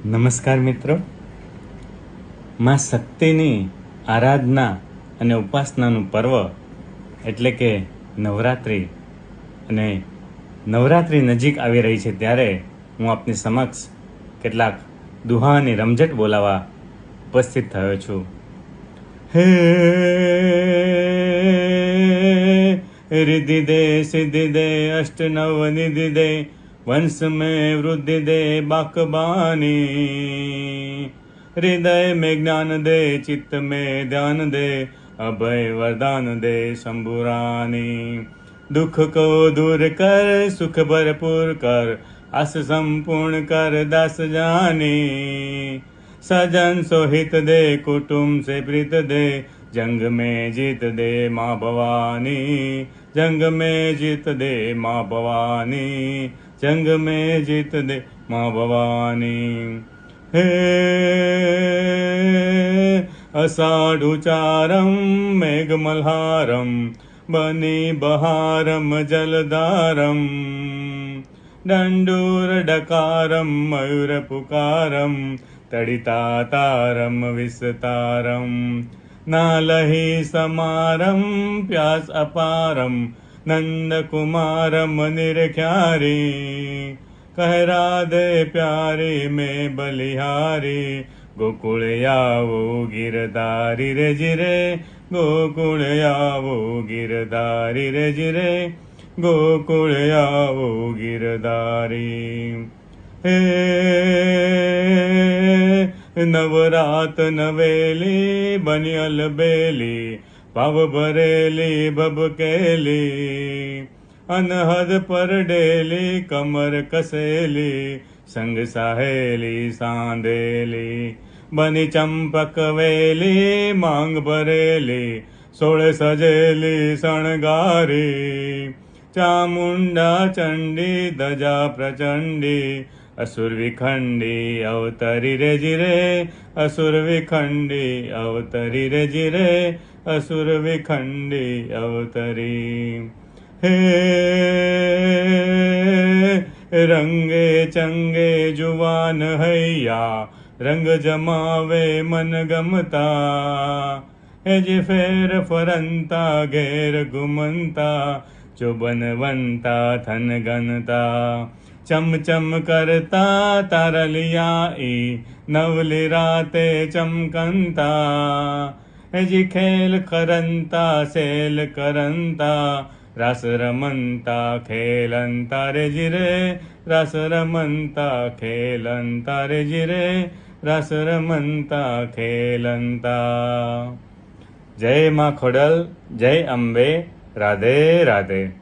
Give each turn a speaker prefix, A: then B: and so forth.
A: નમસ્કાર મિત્રો. માં શક્તિની આરાધના અને ઉપાસનાનું પર્વ એટલે કે નવરાત્રિ, અને નવરાત્રિ નજીક આવી રહી છે ત્યારે હું આપની સમક્ષ કેટલાક દુહાની રમઝટ બોલાવા ઉપસ્થિત થયો છું. હે રિદ્ધિ દે સિદ્ધિ દે અષ્ટ નવ નિધિ દે वंश में वृद्धि दे बाकबानी, हृदय में ज्ञान दे चित्त में ध्यान दे अभय वरदान दे शंभुरानी. दुख को दूर कर सुख भरपूर कर आस संपूर्ण कर दास जानी. सजन सोहित दे कुटुंब से प्रीत दे जंग में जीत दे माँ भवानी. जंग में जीत दे माँ भवानी. जंग में जीत दे माँ भवानी. हे अषाढ़ुचारम मेघमल्हारम बनी बहारम जलधारम. दंडूर डकारम मयूर पुकारम तड़िता तारम विस्तारम. नालही समारम प्यास अपारम नंद कुमारम निरख्यारी. कह राधे प्यारी में बलिहारी गोकुल आवो गिरधारी रे जिरे. गोकुल आवो गिरधारी रे जिरे. गोकुल आवो गिरधारी. हे नवरात नवेली बनियल बेली भाव भरेली भबकेली. अनहद पर डेली कमर कसेली संग सहेली सांधेली. बनी चंपक वेली मांग भरेली 16 सजेली शणगारी. चामुंडा चंडी दजा प्रचंडी असुर विखंडी अवतरी रे जिरे. असुर विखंडी अवतरी रे जिरे. असुर विखंडी अवतरी. हे रंगे चंगे जुवान हैया रंग जमावे मन गमता. हे जी फेर फरंता घेर घुमंता चुबनवंता थन गनता. चम चम करता तारलियाई नवली राते चमकंता. हे जी खेल करंता सेल करंता रास रमंता खेलंता रे जिरे. रास रमंता खेलंता रे जिरे. रास रमंता खेलंता. जय माँ खोडल, जय अंबे, राधे राधे.